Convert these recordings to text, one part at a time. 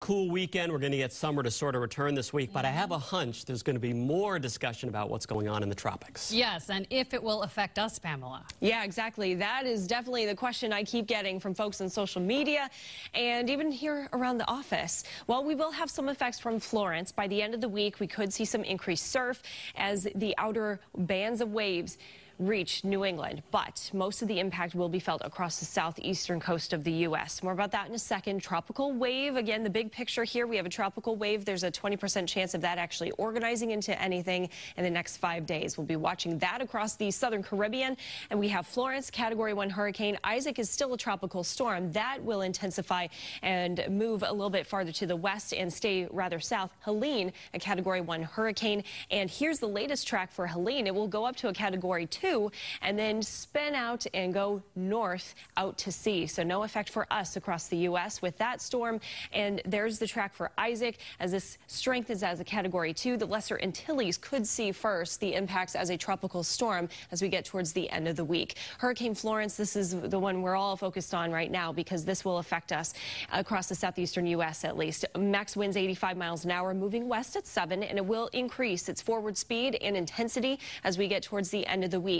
cool weekend. We're going to get summer to sort of return this week, but I have a hunch there's going to be more discussion about what's going on in the tropics. Yes, and if it will affect us, Pamela. Yeah, exactly. That is definitely the question I keep getting from folks on social media and even here around the office. Well, we will have some effects from Florence. By the end of the week, we could see some increased surf as the outer bands of waves reach New England, but most of the impact will be felt across the southeastern coast of the U.S. More about that in a second. Tropical wave, again, the big picture here, we have a tropical wave. There's a 20% chance of that actually organizing into anything in the next 5 days. We'll be watching that across the southern Caribbean, and we have Florence, Category 1 hurricane. Isaac is still a tropical storm. That will intensify and move a little bit farther to the west and stay rather south. Helene, a Category 1 hurricane, and here's the latest track for Helene. It will go up to a Category 2 and then spin out and go north out to sea. So no effect for us across the U.S. with that storm. And there's the track for Isaac. As this strengthens as a Category 2, the Lesser Antilles could see first the impacts as a tropical storm as we get towards the end of the week. Hurricane Florence, this is the one we're all focused on right now because this will affect us across the southeastern U.S. at least. Max winds 85 miles an hour, moving west at 7, and it will increase its forward speed and intensity as we get towards the end of the week.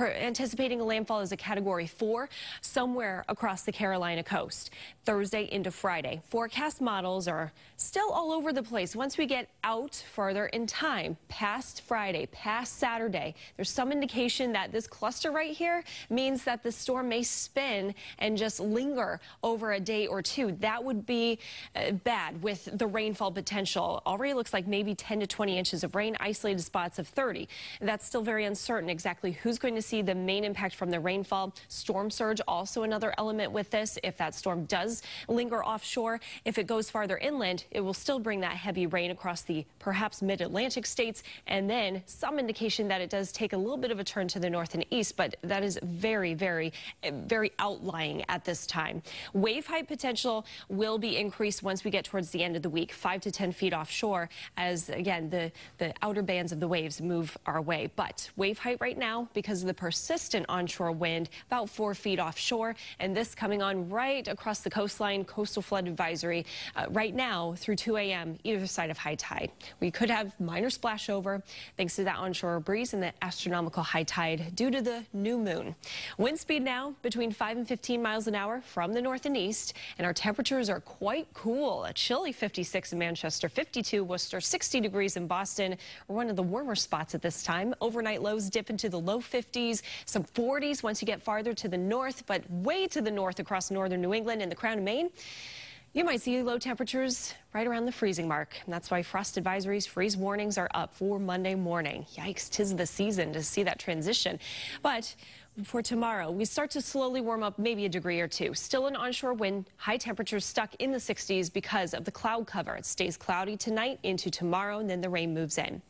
Anticipating a landfall as a Category 4 somewhere across the Carolina coast. Thursday into Friday. Forecast models are still all over the place. Once we get out further in time, past Friday, past Saturday, there's some indication that this cluster right here means that the storm may spin and just linger over a day or two. That would be bad with the rainfall potential. Already looks like maybe 10 to 20 inches of rain, isolated spots of 30. That's still very uncertain exactly who's going to see the main impact from the rainfall. Storm surge, also another element with this. If that storm does linger offshore, if it goes farther inland, it will still bring that heavy rain across the perhaps mid-Atlantic states, and then some indication that it does take a little bit of a turn to the north and east, but that is very, very outlying at this time. Wave height potential will be increased once we get towards the end of the week, 5 to 10 feet offshore, as again the outer bands of the waves move our way. But wave height right now, because of the persistent onshore wind, about 4 feet offshore, and this coming on right across the coastline. Coastal flood advisory right now through 2 a.m. either side of high tide. We could have minor splash over thanks to that onshore breeze and the astronomical high tide due to the new moon. Wind speed now between 5 and 15 miles an hour from the north and east, and our temperatures are quite cool. A chilly 56 in Manchester, 52 Worcester, 60 degrees in Boston. We're one of the warmer spots at this time. Overnight lows dip into the low 50s, some 40s once you get farther to the north, but way to the north across northern New England and the Crown of Maine. You might see low temperatures right around the freezing mark. And that's why frost advisories, freeze warnings are up for Monday morning. Yikes, 'tis the season to see that transition. But for tomorrow, we start to slowly warm up maybe a degree or two. Still an onshore wind, high temperatures stuck in the 60s because of the cloud cover. It stays cloudy tonight into tomorrow, and then the rain moves in.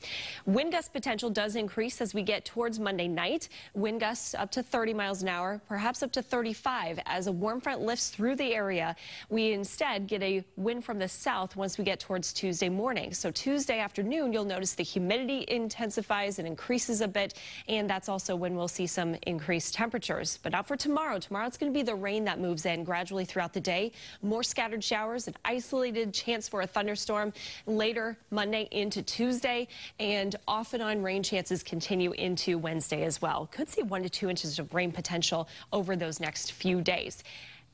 Wind gust potential does increase as we get towards Monday night. Wind gusts up to 30 miles an hour, perhaps up to 35 as a warm front lifts through the area. We instead get a wind from the south once we get towards Tuesday morning. So Tuesday afternoon, you'll notice the humidity intensifies and increases a bit, and that's also when we'll see some increased temperatures. But not for tomorrow. Tomorrow it's going to be the rain that moves in gradually throughout the day. More scattered showers, an isolated chance for a thunderstorm later Monday into Tuesday, and off and on rain chances continue into Wednesday as well. Could see 1 to 2 inches of rain potential over those next few days.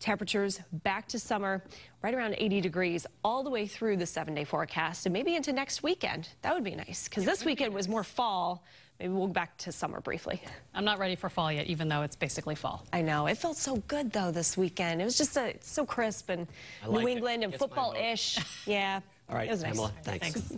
Temperatures back to summer, right around 80 degrees all the way through the 7-day forecast, and maybe into next weekend. That would be nice, because this weekend was more fall. Maybe we'll go back to summer briefly. I'm not ready for fall yet, even though it's basically fall. I know. It felt so good, though, this weekend. It was just so crisp and New England and football-ish. Yeah. All right, it was nice. Pamela, thanks.